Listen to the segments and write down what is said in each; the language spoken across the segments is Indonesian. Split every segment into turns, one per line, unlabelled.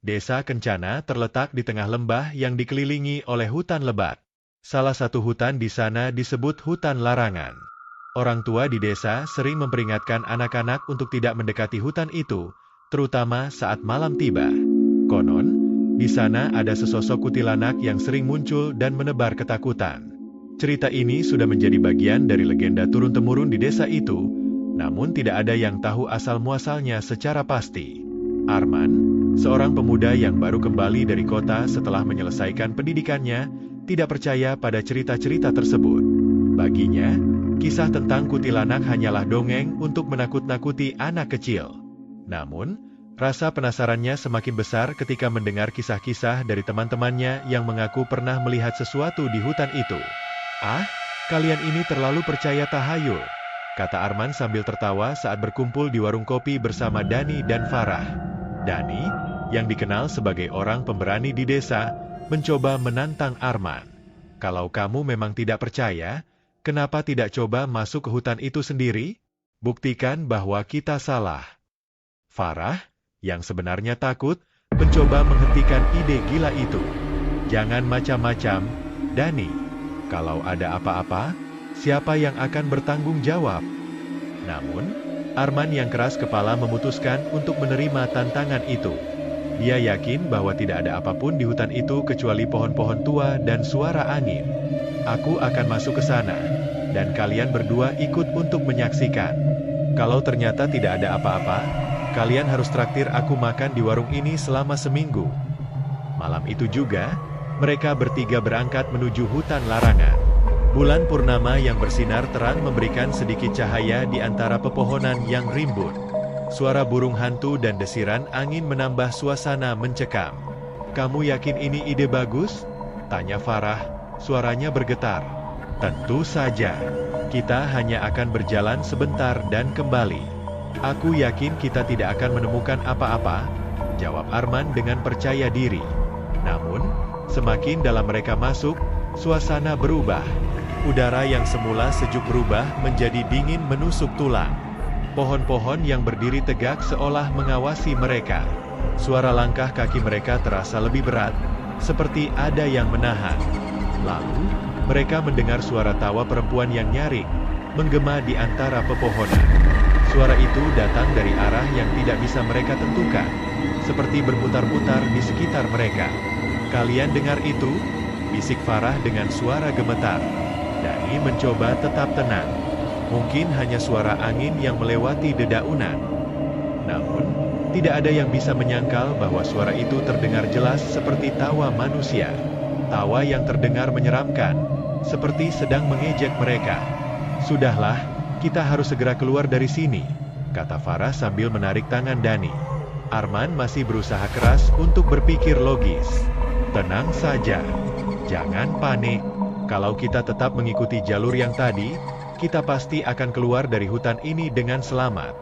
Desa Kencana terletak di tengah lembah yang dikelilingi oleh hutan lebat. Salah satu hutan di sana disebut hutan larangan. Orang tua di desa sering memperingatkan anak-anak untuk tidak mendekati hutan itu, terutama saat malam tiba. Konon, di sana ada sesosok kuntilanak yang sering muncul dan menebar ketakutan. Cerita ini sudah menjadi bagian dari legenda turun-temurun di desa itu, namun tidak ada yang tahu asal-muasalnya secara pasti. Arman, seorang pemuda yang baru kembali dari kota setelah menyelesaikan pendidikannya, tidak percaya pada cerita-cerita tersebut. Baginya, kisah tentang kuntilanak hanyalah dongeng untuk menakut-nakuti anak kecil. Namun, rasa penasarannya semakin besar ketika mendengar kisah-kisah dari teman-temannya yang mengaku pernah melihat sesuatu di hutan itu. "Ah, kalian ini terlalu percaya tahayul," kata Arman sambil tertawa saat berkumpul di warung kopi bersama Dani dan Farah. Dani, yang dikenal sebagai orang pemberani di desa, mencoba menantang Arman. "Kalau kamu memang tidak percaya, kenapa tidak coba masuk ke hutan itu sendiri? Buktikan bahwa kita salah." Farah, yang sebenarnya takut, mencoba menghentikan ide gila itu. "Jangan macam-macam, Dani. Kalau ada apa-apa, siapa yang akan bertanggung jawab?" Namun, Arman yang keras kepala memutuskan untuk menerima tantangan itu. Dia yakin bahwa tidak ada apapun di hutan itu kecuali pohon-pohon tua dan suara angin. "Aku akan masuk ke sana, dan kalian berdua ikut untuk menyaksikan. Kalau ternyata tidak ada apa-apa, kalian harus traktir aku makan di warung ini selama seminggu." Malam itu juga, mereka bertiga berangkat menuju hutan larangan. Bulan purnama yang bersinar terang memberikan sedikit cahaya di antara pepohonan yang rimbun. Suara burung hantu dan desiran angin menambah suasana mencekam. "Kamu yakin ini ide bagus?" tanya Farah, suaranya bergetar. "Tentu saja. Kita hanya akan berjalan sebentar dan kembali. Aku yakin kita tidak akan menemukan apa-apa," jawab Arman dengan percaya diri. Namun, semakin dalam mereka masuk, suasana berubah. Udara yang semula sejuk berubah menjadi dingin menusuk tulang. Pohon-pohon yang berdiri tegak seolah mengawasi mereka. Suara langkah kaki mereka terasa lebih berat, seperti ada yang menahan. Lalu, mereka mendengar suara tawa perempuan yang nyaring, menggema di antara pepohonan. Suara itu datang dari arah yang tidak bisa mereka tentukan, seperti berputar-putar di sekitar mereka. "Kalian dengar itu?" bisik Farah dengan suara gemetar. Dani mencoba tetap tenang. Mungkin hanya suara angin yang melewati dedaunan. Namun, tidak ada yang bisa menyangkal bahwa suara itu terdengar jelas seperti tawa manusia. Tawa yang terdengar menyeramkan, seperti sedang mengejek mereka. "Sudahlah, kita harus segera keluar dari sini," kata Farah sambil menarik tangan Dani. Arman masih berusaha keras untuk berpikir logis. "Tenang saja, jangan panik. Kalau kita tetap mengikuti jalur yang tadi, kita pasti akan keluar dari hutan ini dengan selamat."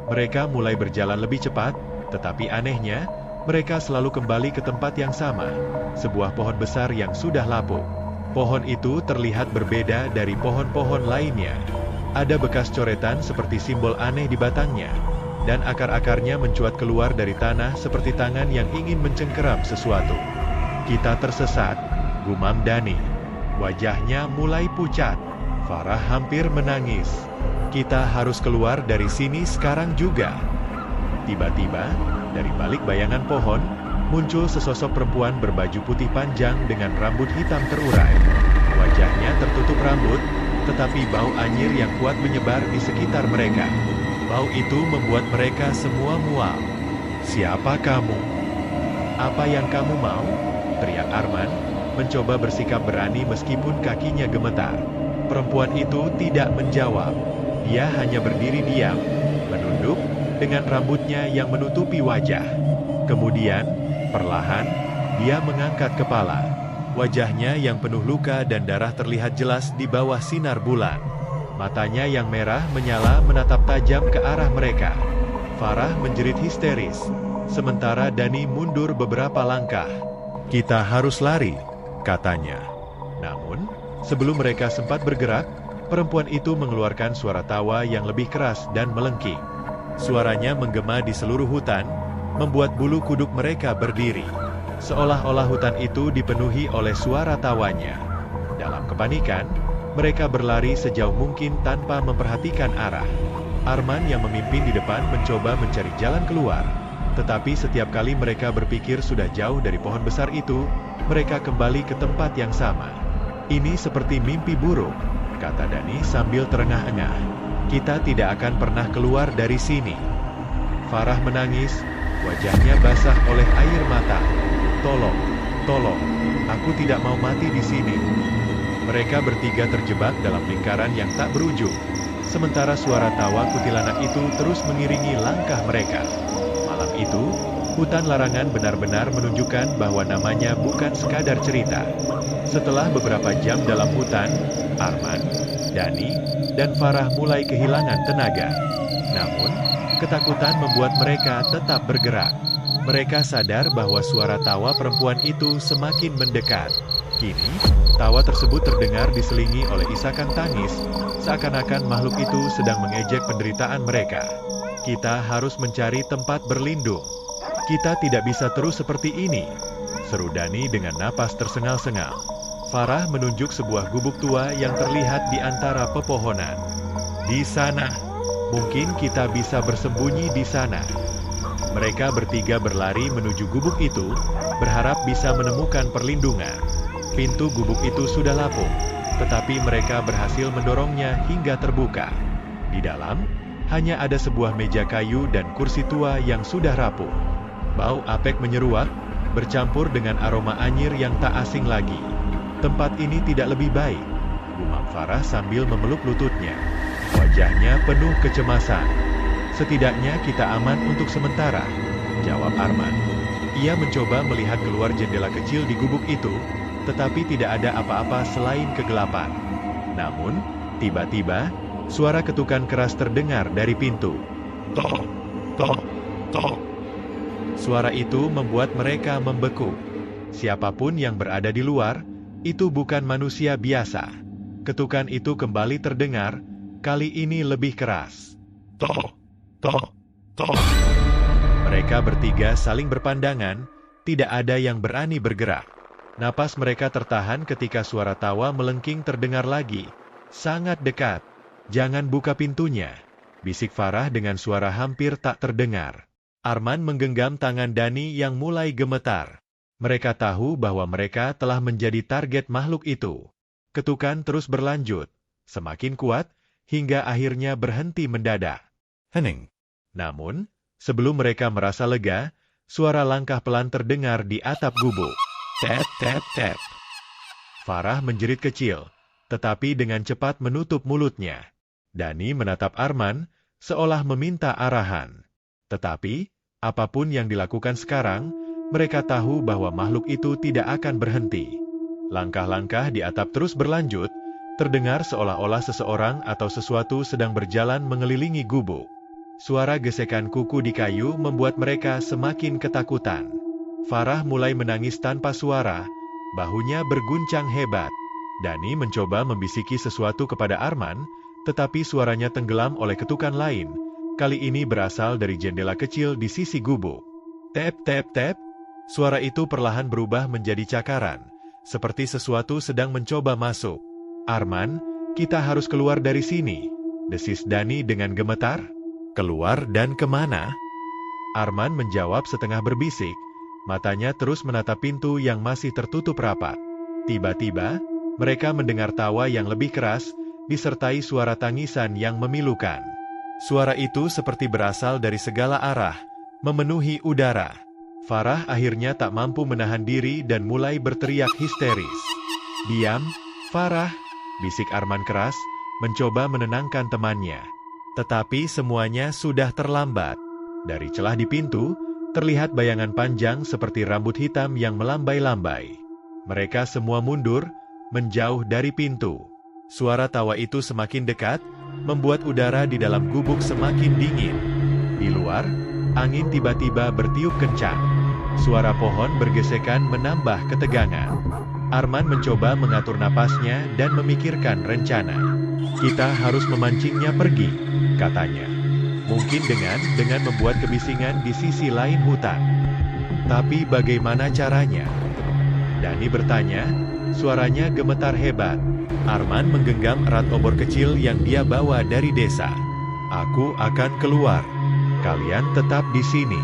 Mereka mulai berjalan lebih cepat, tetapi anehnya, mereka selalu kembali ke tempat yang sama, sebuah pohon besar yang sudah lapuk. Pohon itu terlihat berbeda dari pohon-pohon lainnya. Ada bekas coretan seperti simbol aneh di batangnya, dan akar-akarnya mencuat keluar dari tanah seperti tangan yang ingin mencengkeram sesuatu. "Kita tersesat," gumam Dani. Wajahnya mulai pucat. Farah hampir menangis. "Kita harus keluar dari sini sekarang juga." Tiba-tiba, dari balik bayangan pohon, muncul sesosok perempuan berbaju putih panjang dengan rambut hitam terurai. Wajahnya tertutup rambut, tetapi bau anyir yang kuat menyebar di sekitar mereka. Bau itu membuat mereka semua mual. "Siapa kamu? Apa yang kamu mau?" teriak Arman, mencoba bersikap berani meskipun kakinya gemetar. Perempuan itu tidak menjawab. Dia hanya berdiri diam, menunduk, dengan rambutnya yang menutupi wajah. Kemudian, perlahan, dia mengangkat kepala. Wajahnya yang penuh luka dan darah terlihat jelas di bawah sinar bulan. Matanya yang merah menyala menatap tajam ke arah mereka. Farah menjerit histeris, sementara Dani mundur beberapa langkah. "Kita harus lari," katanya. Namun, sebelum mereka sempat bergerak, perempuan itu mengeluarkan suara tawa yang lebih keras dan melengking. Suaranya menggema di seluruh hutan, membuat bulu kuduk mereka berdiri. Seolah-olah hutan itu dipenuhi oleh suara tawanya. Dalam kepanikan, mereka berlari sejauh mungkin tanpa memperhatikan arah. Arman yang memimpin di depan mencoba mencari jalan keluar. Tetapi setiap kali mereka berpikir sudah jauh dari pohon besar itu, mereka kembali ke tempat yang sama. Ini seperti mimpi buruk, kata Dani sambil terengah-engah. Kita tidak akan pernah keluar dari sini. Farah menangis, wajahnya basah oleh air mata. Tolong, tolong, aku tidak mau mati di sini. Mereka bertiga terjebak dalam lingkaran yang tak berujung. Sementara suara tawa kuntilanak itu terus mengiringi langkah mereka. Malam itu, hutan larangan benar-benar menunjukkan bahwa namanya bukan sekadar cerita. Setelah beberapa jam dalam hutan, Arman, Dani, dan Farah mulai kehilangan tenaga. Namun, ketakutan membuat mereka tetap bergerak. Mereka sadar bahwa suara tawa perempuan itu semakin mendekat. Kini, tawa tersebut terdengar diselingi oleh isakan tangis, seakan-akan makhluk itu sedang mengejek penderitaan mereka. Kita harus mencari tempat berlindung. Kita tidak bisa terus seperti ini, seru Dani dengan napas tersengal-sengal. Farah menunjuk sebuah gubuk tua yang terlihat di antara pepohonan. Di sana, mungkin kita bisa bersembunyi di sana. Mereka bertiga berlari menuju gubuk itu, berharap bisa menemukan perlindungan. Pintu gubuk itu sudah lapuk, tetapi mereka berhasil mendorongnya hingga terbuka. Di dalam, hanya ada sebuah meja kayu dan kursi tua yang sudah rapuh. Bau apek menyeruak, bercampur dengan aroma anyir yang tak asing lagi. Tempat ini tidak lebih baik, gumam Farah sambil memeluk lututnya. Wajahnya penuh kecemasan. Setidaknya kita aman untuk sementara, jawab Arman. Ia mencoba melihat keluar jendela kecil di gubuk itu, tetapi tidak ada apa-apa selain kegelapan. Namun, tiba-tiba, suara ketukan keras terdengar dari pintu. Tok, tok, tok. Suara itu membuat mereka membeku. Siapapun yang berada di luar, itu bukan manusia biasa. Ketukan itu kembali terdengar, kali ini lebih keras. Tok, tok, tok. Mereka bertiga saling berpandangan, tidak ada yang berani bergerak. Napas mereka tertahan ketika suara tawa melengking terdengar lagi. Sangat dekat. Jangan buka pintunya, bisik Farah dengan suara hampir tak terdengar. Arman menggenggam tangan Dani yang mulai gemetar. Mereka tahu bahwa mereka telah menjadi target makhluk itu. Ketukan terus berlanjut, semakin kuat, hingga akhirnya berhenti mendadak. Hening. Namun, sebelum mereka merasa lega, suara langkah pelan terdengar di atap gubuk. Tap, tap, tap. Farah menjerit kecil, tetapi dengan cepat menutup mulutnya. Dani menatap Arman, seolah meminta arahan. Tetapi, apapun yang dilakukan sekarang, mereka tahu bahwa makhluk itu tidak akan berhenti. Langkah-langkah di atap terus berlanjut, terdengar seolah-olah seseorang atau sesuatu sedang berjalan mengelilingi gubuk. Suara gesekan kuku di kayu membuat mereka semakin ketakutan. Farah mulai menangis tanpa suara, bahunya berguncang hebat. Dani mencoba membisiki sesuatu kepada Arman, tetapi suaranya tenggelam oleh ketukan lain. Kali ini berasal dari jendela kecil di sisi gubuk. Tap, tap, tap. Suara itu perlahan berubah menjadi cakaran, seperti sesuatu sedang mencoba masuk. Arman, kita harus keluar dari sini, desis Dani dengan gemetar. Keluar dan kemana? Arman menjawab setengah berbisik, matanya terus menatap pintu yang masih tertutup rapat. Tiba-tiba, mereka mendengar tawa yang lebih keras, disertai suara tangisan yang memilukan. Suara itu seperti berasal dari segala arah, memenuhi udara. Farah akhirnya tak mampu menahan diri dan mulai berteriak histeris. Diam, Farah, bisik Arman keras, mencoba menenangkan temannya. Tetapi semuanya sudah terlambat. Dari celah di pintu, terlihat bayangan panjang seperti rambut hitam yang melambai-lambai. Mereka semua mundur, menjauh dari pintu. Suara tawa itu semakin dekat, membuat udara di dalam gubuk semakin dingin. Di luar, angin tiba-tiba bertiup kencang. Suara pohon bergesekan menambah ketegangan. Arman mencoba mengatur napasnya dan memikirkan rencana. Kita harus memancingnya pergi, katanya. Mungkin dengan membuat kebisingan di sisi lain hutan. Tapi bagaimana caranya? Dani bertanya, suaranya gemetar hebat. Arman menggenggam erat obor kecil yang dia bawa dari desa. Aku akan keluar. Kalian tetap di sini.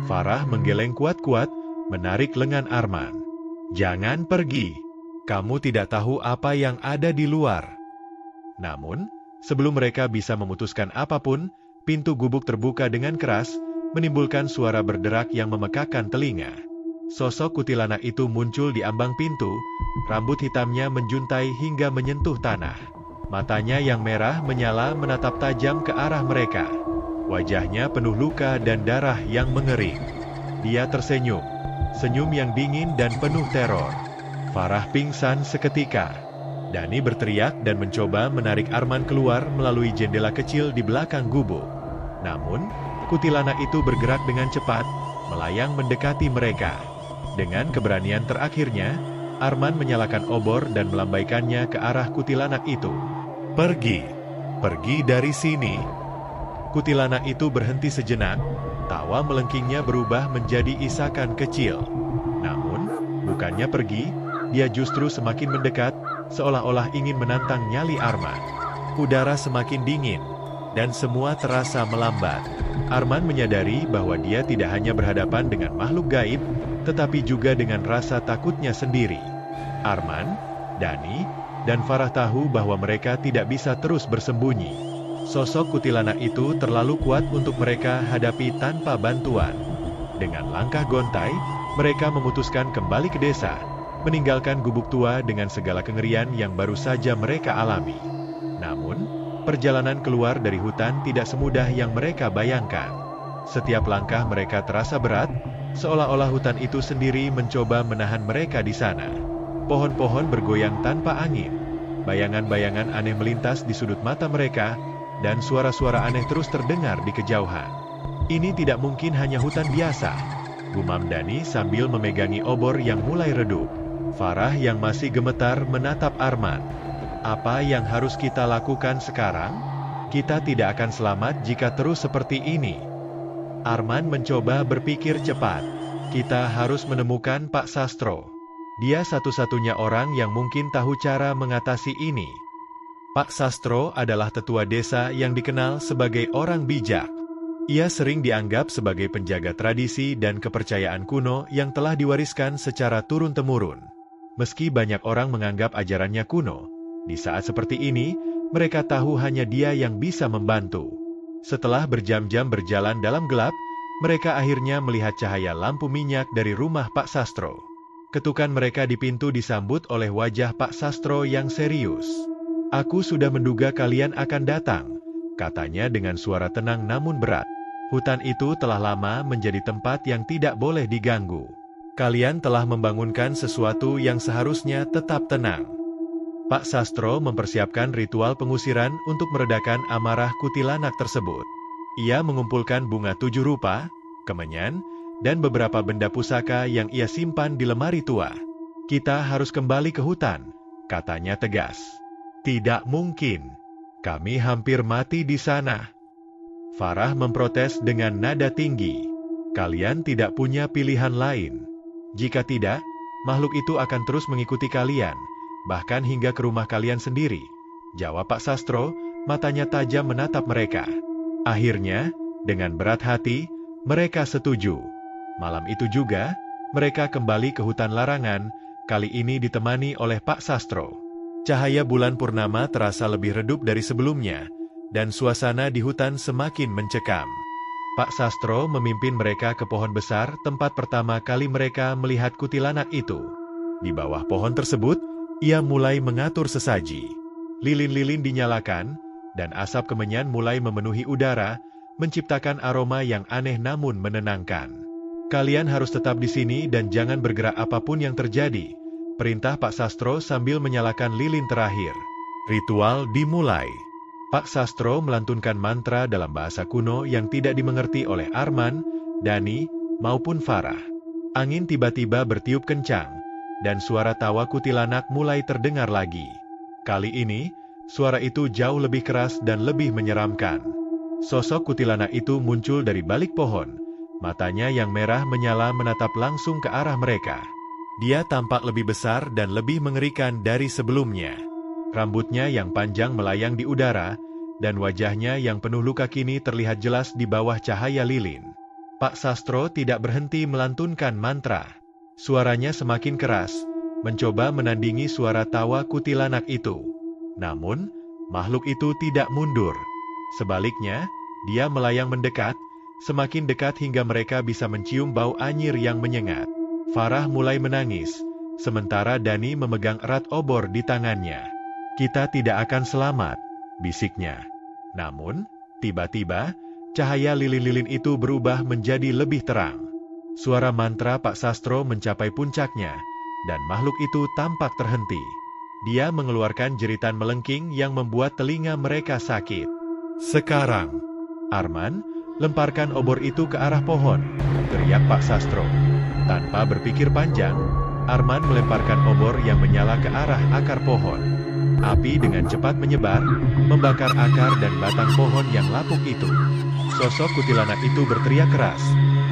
Farah menggeleng kuat-kuat, menarik lengan Arman. Jangan pergi. Kamu tidak tahu apa yang ada di luar. Namun, sebelum mereka bisa memutuskan apapun, pintu gubuk terbuka dengan keras, menimbulkan suara berderak yang memekakan telinga. Sosok kuntilanak itu muncul di ambang pintu, rambut hitamnya menjuntai hingga menyentuh tanah. Matanya yang merah menyala menatap tajam ke arah mereka. Wajahnya penuh luka dan darah yang mengering. Dia tersenyum, senyum yang dingin dan penuh teror. Farah pingsan seketika. Dani berteriak dan mencoba menarik Arman keluar melalui jendela kecil di belakang gubuk. Namun, kuntilanak itu bergerak dengan cepat, melayang mendekati mereka. Dengan keberanian terakhirnya, Arman menyalakan obor dan melambaikannya ke arah kuntilanak itu. Pergi, pergi dari sini. Kuntilanak itu berhenti sejenak, tawa melengkingnya berubah menjadi isakan kecil. Namun, bukannya pergi, dia justru semakin mendekat, seolah-olah ingin menantang nyali Arman. Udara semakin dingin, dan semua terasa melambat. Arman menyadari bahwa dia tidak hanya berhadapan dengan makhluk gaib, tetapi juga dengan rasa takutnya sendiri. Arman, Dani, dan Farah tahu bahwa mereka tidak bisa terus bersembunyi. Sosok kuntilanak itu terlalu kuat untuk mereka hadapi tanpa bantuan. Dengan langkah gontai, mereka memutuskan kembali ke desa, meninggalkan gubuk tua dengan segala kengerian yang baru saja mereka alami. Namun, perjalanan keluar dari hutan tidak semudah yang mereka bayangkan. Setiap langkah mereka terasa berat, seolah-olah hutan itu sendiri mencoba menahan mereka di sana. Pohon-pohon bergoyang tanpa angin. Bayangan-bayangan aneh melintas di sudut mata mereka, dan suara-suara aneh terus terdengar di kejauhan. Ini tidak mungkin hanya hutan biasa, gumam Dani sambil memegangi obor yang mulai redup. Farah yang masih gemetar menatap Arman. Apa yang harus kita lakukan sekarang? Kita tidak akan selamat jika terus seperti ini. Arman mencoba berpikir cepat. Kita harus menemukan Pak Sastro. Dia satu-satunya orang yang mungkin tahu cara mengatasi ini. Pak Sastro adalah tetua desa yang dikenal sebagai orang bijak. Ia sering dianggap sebagai penjaga tradisi dan kepercayaan kuno yang telah diwariskan secara turun-temurun. Meski banyak orang menganggap ajarannya kuno, di saat seperti ini, mereka tahu hanya dia yang bisa membantu. Setelah berjam-jam berjalan dalam gelap, mereka akhirnya melihat cahaya lampu minyak dari rumah Pak Sastro. Ketukan mereka di pintu disambut oleh wajah Pak Sastro yang serius. Aku sudah menduga kalian akan datang, katanya dengan suara tenang namun berat. Hutan itu telah lama menjadi tempat yang tidak boleh diganggu. Kalian telah membangunkan sesuatu yang seharusnya tetap tenang. Pak Sastro mempersiapkan ritual pengusiran untuk meredakan amarah kuntilanak tersebut. Ia mengumpulkan bunga 7 rupa, kemenyan, dan beberapa benda pusaka yang ia simpan di lemari tua. Kita harus kembali ke hutan, katanya tegas. Tidak mungkin. Kami hampir mati di sana. Farah memprotes dengan nada tinggi. Kalian tidak punya pilihan lain. Jika tidak, makhluk itu akan terus mengikuti kalian, bahkan hingga ke rumah kalian sendiri, jawab Pak Sastro, matanya tajam menatap mereka. Akhirnya, dengan berat hati, mereka setuju. Malam itu juga, mereka kembali ke hutan larangan, kali ini ditemani oleh Pak Sastro. Cahaya bulan purnama terasa lebih redup dari sebelumnya, dan suasana di hutan semakin mencekam. Pak Sastro memimpin mereka ke pohon besar tempat pertama kali mereka melihat kuntilanak itu. Di bawah pohon tersebut, ia mulai mengatur sesaji. Lilin-lilin dinyalakan, dan asap kemenyan mulai memenuhi udara, menciptakan aroma yang aneh namun menenangkan. Kalian harus tetap di sini dan jangan bergerak apapun yang terjadi, perintah Pak Sastro sambil menyalakan lilin terakhir. Ritual dimulai. Pak Sastro melantunkan mantra dalam bahasa kuno yang tidak dimengerti oleh Arman, Dani, maupun Farah. Angin tiba-tiba bertiup kencang, dan suara tawa kuntilanak mulai terdengar lagi. Kali ini, suara itu jauh lebih keras dan lebih menyeramkan. Sosok kuntilanak itu muncul dari balik pohon. Matanya yang merah menyala menatap langsung ke arah mereka. Dia tampak lebih besar dan lebih mengerikan dari sebelumnya. Rambutnya yang panjang melayang di udara, dan wajahnya yang penuh luka kini terlihat jelas di bawah cahaya lilin. Pak Sastro tidak berhenti melantunkan mantra. Suaranya semakin keras, mencoba menandingi suara tawa kuntilanak itu. Namun, makhluk itu tidak mundur. Sebaliknya, dia melayang mendekat, semakin dekat hingga mereka bisa mencium bau anyir yang menyengat. Farah mulai menangis, sementara Dani memegang erat obor di tangannya. "Kita tidak akan selamat," bisiknya. Namun, tiba-tiba, cahaya lilin-lilin itu berubah menjadi lebih terang. Suara mantra Pak Sastro mencapai puncaknya, dan makhluk itu tampak terhenti. Dia mengeluarkan jeritan melengking yang membuat telinga mereka sakit. "Sekarang, Arman, lemparkan obor itu ke arah pohon," teriak Pak Sastro. Tanpa berpikir panjang, Arman melemparkan obor yang menyala ke arah akar pohon. Api dengan cepat menyebar, membakar akar dan batang pohon yang lapuk itu. Sosok kuntilanak itu berteriak keras.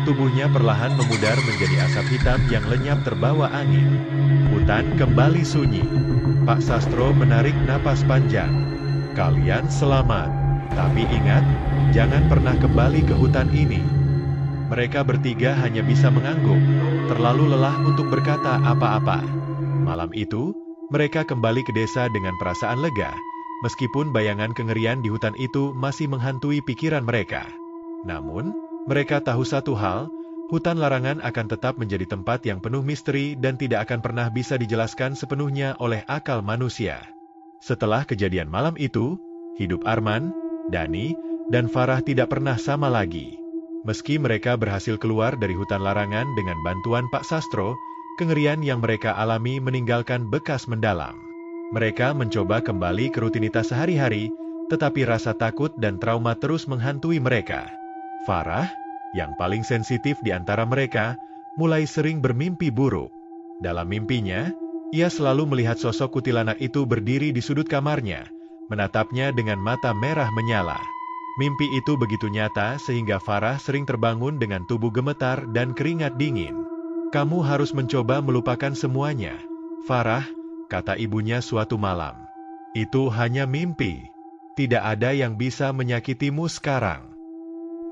Tubuhnya perlahan memudar menjadi asap hitam yang lenyap terbawa angin. Hutan kembali sunyi. Pak Sastro menarik napas panjang. "Kalian selamat. Tapi ingat, jangan pernah kembali ke hutan ini." Mereka bertiga hanya bisa mengangguk, terlalu lelah untuk berkata apa-apa. Malam itu, mereka kembali ke desa dengan perasaan lega, meskipun bayangan kengerian di hutan itu masih menghantui pikiran mereka. Namun, mereka tahu satu hal, hutan larangan akan tetap menjadi tempat yang penuh misteri dan tidak akan pernah bisa dijelaskan sepenuhnya oleh akal manusia. Setelah kejadian malam itu, hidup Arman, Dani, dan Farah tidak pernah sama lagi. Meski mereka berhasil keluar dari hutan larangan dengan bantuan Pak Sastro, kengerian yang mereka alami meninggalkan bekas mendalam. Mereka mencoba kembali ke rutinitas sehari-hari, tetapi rasa takut dan trauma terus menghantui mereka. Farah, yang paling sensitif di antara mereka, mulai sering bermimpi buruk. Dalam mimpinya, ia selalu melihat sosok kuntilanak itu berdiri di sudut kamarnya, menatapnya dengan mata merah menyala. Mimpi itu begitu nyata sehingga Farah sering terbangun dengan tubuh gemetar dan keringat dingin. "Kamu harus mencoba melupakan semuanya, Farah," kata ibunya suatu malam. "Itu hanya mimpi. Tidak ada yang bisa menyakitimu sekarang."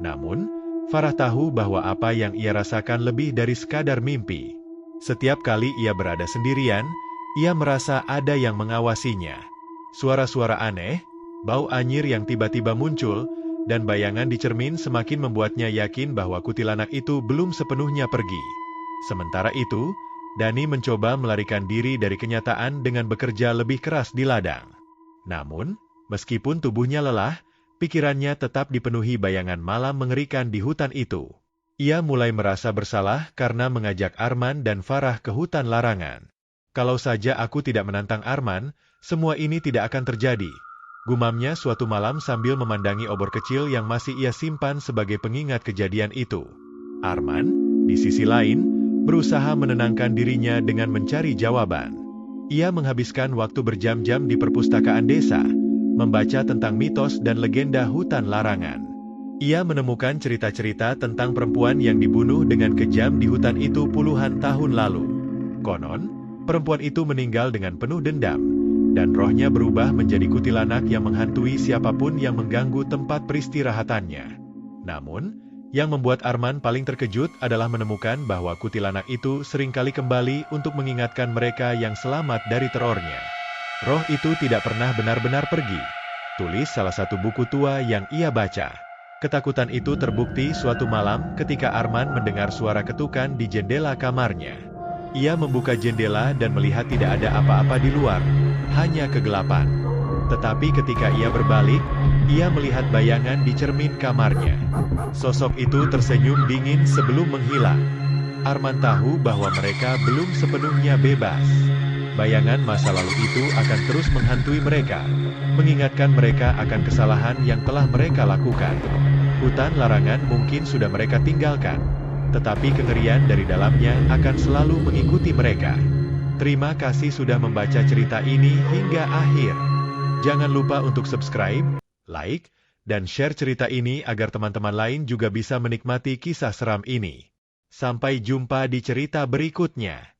Namun, Farah tahu bahwa apa yang ia rasakan lebih dari sekadar mimpi. Setiap kali ia berada sendirian, ia merasa ada yang mengawasinya. Suara-suara aneh, bau anyir yang tiba-tiba muncul, dan bayangan di cermin semakin membuatnya yakin bahwa kuntilanak itu belum sepenuhnya pergi. Sementara itu, Dani mencoba melarikan diri dari kenyataan dengan bekerja lebih keras di ladang. Namun, meskipun tubuhnya lelah, pikirannya tetap dipenuhi bayangan malam mengerikan di hutan itu. Ia mulai merasa bersalah karena mengajak Arman dan Farah ke hutan larangan. "Kalau saja aku tidak menantang Arman, semua ini tidak akan terjadi," gumamnya suatu malam sambil memandangi obor kecil yang masih ia simpan sebagai pengingat kejadian itu. Arman, di sisi lain, berusaha menenangkan dirinya dengan mencari jawaban. Ia menghabiskan waktu berjam-jam di perpustakaan desa, membaca tentang mitos dan legenda hutan larangan. Ia menemukan cerita-cerita tentang perempuan yang dibunuh dengan kejam di hutan itu puluhan tahun lalu. Konon, perempuan itu meninggal dengan penuh dendam, dan rohnya berubah menjadi kuntilanak yang menghantui siapapun yang mengganggu tempat peristirahatannya. Namun, yang membuat Arman paling terkejut adalah menemukan bahwa kuntilanak itu seringkali kembali untuk mengingatkan mereka yang selamat dari terornya. "Roh itu tidak pernah benar-benar pergi," tulis salah satu buku tua yang ia baca. Ketakutan itu terbukti suatu malam ketika Arman mendengar suara ketukan di jendela kamarnya. Ia membuka jendela dan melihat tidak ada apa-apa di luar, hanya kegelapan. Tetapi ketika ia berbalik, ia melihat bayangan di cermin kamarnya. Sosok itu tersenyum dingin sebelum menghilang. Arman tahu bahwa mereka belum sepenuhnya bebas. Bayangan masa lalu itu akan terus menghantui mereka, mengingatkan mereka akan kesalahan yang telah mereka lakukan. Hutan larangan mungkin sudah mereka tinggalkan, tetapi kengerian dari dalamnya akan selalu mengikuti mereka. Terima kasih sudah membaca cerita ini hingga akhir. Jangan lupa untuk subscribe, like, dan share cerita ini agar teman-teman lain juga bisa menikmati kisah seram ini. Sampai jumpa di cerita berikutnya.